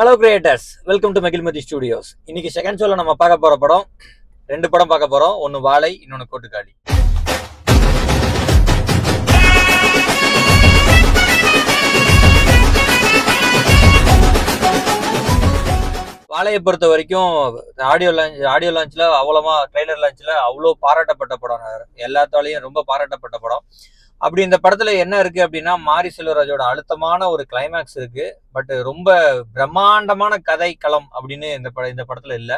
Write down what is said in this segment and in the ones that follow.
Hello creators, welcome to Magilmati Studios. இன்னைக்கு second ஷோல நம்ம பார்க்க போற படம் ரெண்டு படம் பார்க்க போறோம். ஒன்னு வாழை, இன்னொன்னு கோட்டுக்காளி. வாழையை பொறுத்த வரைக்கும் ஆடியோ லான்ச்ல அவ்வளவா ட்ரெய்லர் லான்ச்ல அவ்வளோ பாராட்டப்பட்ட படம், எல்லாத்தாலையும் ரொம்ப பாராட்டப்பட்ட படம். அப்படி இந்த படத்துல என்ன இருக்கு அப்படின்னா, மாரி செல்வராஜோட அழுத்தமான ஒரு கிளைமேக்ஸ் இருக்கு. பட் ரொம்ப பிரம்மாண்டமான கதை களம் அப்படின்னு இந்த படத்துல இல்ல.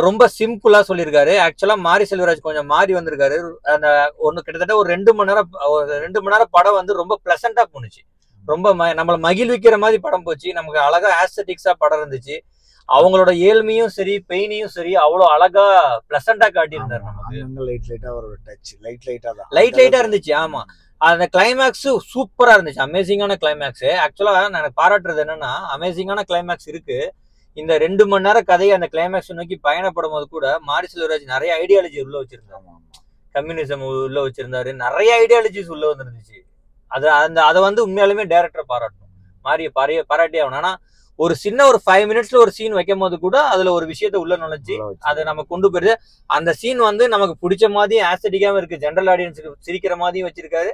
ரொம்ப சிம்பிளா சொல்லியிருக்காரு. ஆக்சுவலா மாரி செல்வராஜ் கொஞ்சம் மாறி வந்திருக்காரு. அந்த கிட்டத்தட்ட ஒரு 2 மணி நேரம் படம் வந்து ரொம்ப பிளசண்டா போணுச்சு. ரொம்ப நம்மள மகிழ்விக்கிற மாதிரி படம் போச்சு. நமக்கு அழகா ஆஸ்தட்டிக்ஸா படம் இருந்துச்சு. அவங்களோட ஏழ்மையும் சரி, பெயினையும் சரி அவ்வளவு அழகா பிளசண்டா காட்டியிருந்தாரு. நமக்கு லைட்டா இருந்துச்சு. ஆமா, அந்த கிளைமேக்ஸ் சூப்பரா இருந்துச்சு. அமேசிங்கான கிளைமேக்ஸ். ஆக்சுவலா நான் பாராட்டுறது என்னன்னா, அமேசிங்கான கிளைமேக்ஸ் இருக்கு. இந்த 2 மணி நேரம் கதையை அந்த கிளைமேக்ஸ் நோக்கி பயணப்படும் போது கூட மாரி செல்வராஜ் நிறைய ஐடியாலஜி உள்ள வச்சிருந்தாங்க. கம்யூனிசம் உள்ள வச்சிருந்தாரு. நிறைய ஐடியாலஜிஸ் உள்ள வந்துருந்துச்சு. அதை வந்து உண்மையாலுமே டைரக்டரை பாராட்டணும். மாரியை பாராட்டி ஆகணும். ஆனா ஒரு சின்ன ஒரு 5 மினிட்ஸ்ல ஒரு சீன் வைக்கும் போது கூட அதுல ஒரு விஷயத்த உள்ள நுழைச்சு அதை நம்ம கொண்டு போயிருது. அந்த சீன் வந்து நமக்கு பிடிச்ச மாதிரியும் ஆஸ்தட்டிக்காவும் இருக்கு. ஜென்ரல் ஆடியன்ஸுக்கு சிரிக்கிற மாதிரியும் வச்சிருக்காரு.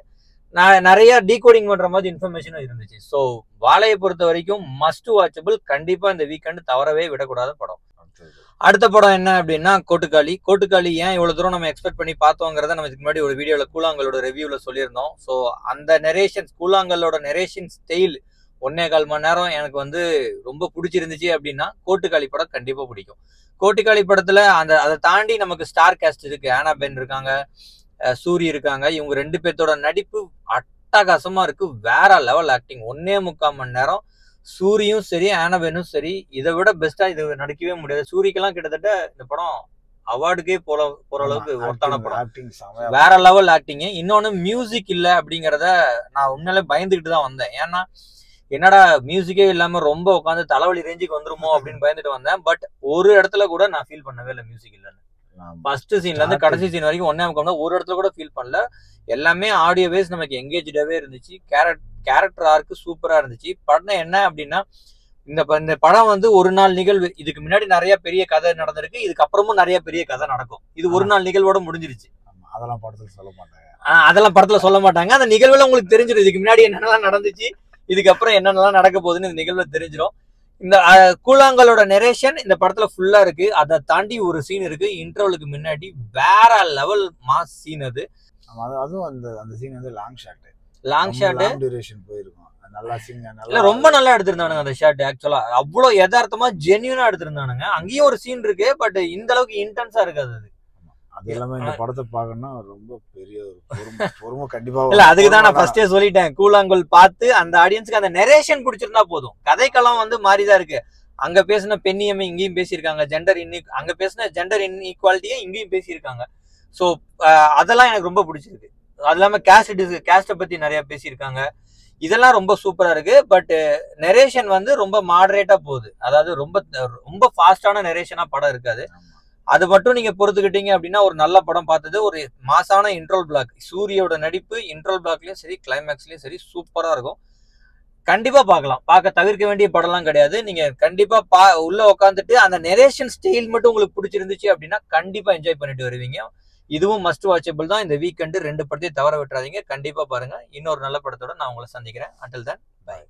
நிறைய டீகோடிங் பண்ற மாதிரி இன்ஃபர்மேஷனும் இருந்துச்சு. ஸோ வாழையை பொறுத்த வரைக்கும் மஸ்ட் வாட்சபிள். கண்டிப்பா இந்த வீக்கெண்ட் தவறவே விடக்கூடாத படம். அடுத்த படம் என்ன அப்படின்னா கோட்டுக்காளி. கோட்டுக்காளி ஏன் இவ்வளவு தூரம் நம்ம எக்ஸ்பெக்ட் பண்ணி பார்த்தோங்கிறத நம்ம இதுக்கு முன்னாடி ஒரு வீடியோல கூழாங்கலோட ரிவ்யூல சொல்லியிருந்தோம். ஸோ அந்த நெரேஷன், கூழாங்கலோட நெரேஷன் ஸ்டைல் 1.25 மணி நேரம் எனக்கு வந்து ரொம்ப பிடிச்சிருந்துச்சு அப்படின்னா கோட்டுக்காளி படம் கண்டிப்பா பிடிக்கும். கோட்டுக்காளி படத்துல அதை தாண்டி நமக்கு ஸ்டார் காஸ்ட் இருக்கு. ஆனா பென் இருக்காங்க, சூரி இருக்காங்க. இவங்க 2 பேர்த்தோட நடிப்பு அட்டகாசமா இருக்கு. வேற லெவல் ஆக்டிங். 1.25 மணி நேரம் சூரியும் சரி, ஆனபெனும் சரி, இதை விட பெஸ்டா இது நடிக்கவே முடியாது. சூரிக்கெல்லாம் கிட்டத்தட்ட இந்த படம் அவார்டுக்கே போற அளவுக்கு ஒர்த்தான படம். வேற லெவல் ஆக்டிங். இன்னொன்னு மியூசிக் இல்ல அப்படிங்கிறத நான் உண்மையிலே பயந்துகிட்டு தான் வந்தேன். ஏன்னா என்னடா மியூசிக்கே இல்லாம ரொம்ப உட்காந்து தலைவலி ரேஞ்சுக்கு வந்துருமோ அப்படின்னு பயந்துட்டு வந்தேன். பட் ஒரு இடத்துல கூட நான் ஃபீல் பண்ணவே இல்லை மியூசிக் இல்லைன்னு. ஃபர்ஸ்ட் சீன்ல இருந்து கடைசி சீன் வரைக்கும் 1.25 ஒரு இடத்துல கூட ஃபீல் பண்ணல. எல்லாமே ஆடியோ வைஸ் நமக்கு எங்கேஜாவே இருந்துச்சு. கேரக்டர் ஆர்க்கு சூப்பரா இருந்துச்சு. படம் என்ன அப்படின்னா, இந்த படம் வந்து ஒரு நாள் நிகழ்வு. இதுக்கு முன்னாடி நிறைய பெரிய கதை நடந்திருக்கு. இதுக்கப்புறமும் நிறைய பெரிய கதை நடக்கும். இது ஒரு நாள் நிகழ்வோட முடிஞ்சிருச்சு. அதெல்லாம் படத்துல சொல்ல மாட்டாங்க. அதெல்லாம் படத்துல சொல்ல மாட்டாங்க. அந்த நிகழ்வுல உங்களுக்கு தெரிஞ்சிடும். இதுக்கு முன்னாடி என்னென்னலாம் நடந்துச்சு, இதுக்கப்புறம் என்னென்னலாம் நடக்க போகுதுன்னு இந்த நிகழ்வுல தெரிஞ்சிடும். இந்த கூழாங்கலோட நெரேஷன் இந்த படத்துல ஃபுல்லா இருக்கு. அதை தாண்டி ஒரு சீன் இருக்கு இன்டர்வலுக்கு முன்னாடி. வேற லெவல் மாஸ் சீன் அது. அதுவும் அந்த சீன் வந்து லாங் ஷாட் டியூரேஷன் போயிருக்கும். நல்லா சீன், நல்லா ரொம்ப நல்லா எடுத்திருந்தானுங்க அந்த ஷாட். ஆக்சுவலா அவ்வளவு யதார்த்தமா ஜென்யூனா எடுத்திருந்தானுங்க. அங்கேயும் ஒரு சீன் இருக்கு. பட் இந்த அளவுக்கு இன்டென்ஸா இருக்காது அது. அது எல்லாமே இந்த படத்தை பார்க்கணும்னா ரொம்ப பெரிய ஒரு பொறுமை கண்டிப்பா இல்ல. அதுக்குதான் நான் ஃபர்ஸ்டே சொல்லிட்டேன், கூழாங்கல் பார்த்து அந்த ஆடியன்ஸ்க்கு அந்த நெரேஷன் பிடிச்சிருந்தா போதும். கதைக்களம் வந்து மாறிதான் இருக்கு. அங்க பேசின பெண்ணியமை இங்கேயும் பேசியிருக்காங்க. அங்க பேசின ஜெண்டர் இன்இக்வாலிட்டியை இங்கேயும் பேசியிருக்காங்க. ஸோ அதெல்லாம் எனக்கு ரொம்ப பிடிச்சிருக்கு. அது இல்லாம கேஸ்ட பத்தி நிறைய பேசியிருக்காங்க. இதெல்லாம் ரொம்ப சூப்பரா இருக்கு. பட் நெரேஷன் வந்து ரொம்ப மாடரேட்டா போகுது. அதாவது ரொம்ப ஃபாஸ்டான நெரேஷனா படம் இருக்காது. அது மட்டும் நீங்க பொறுத்துக்கிட்டீங்க அப்படின்னா ஒரு நல்ல படம் பார்த்தது. ஒரு மாசான இன்ட்ரோல் பிளாக், சூரியோட நடிப்பு இன்ட்ரோல் பிளாக்லயும் சரி, கிளைமேக்ஸ்லயும் சரி சூப்பரா இருக்கும். கண்டிப்பா பார்க்கலாம். பார்க்க தவிர்க்க வேண்டிய படம்லாம் கிடையாது. நீங்க கண்டிப்பா உள்ள உட்காந்துட்டு அந்த நெரேஷன் ஸ்டைல் மட்டும் உங்களுக்கு பிடிச்சிருந்துச்சு அப்படின்னா கண்டிப்பா என்ஜாய் பண்ணிட்டு வருவீங்க. இதுவும் மஸ்ட் வாட்சபிள் தான். இந்த வீக்கெண்டு 2 படத்தையும் தவற விட்டுறாதீங்க. கண்டிப்பா பாருங்க. இன்னொரு நல்ல படத்தோட நான் உங்களை சந்திக்கிறேன். Until then, bye.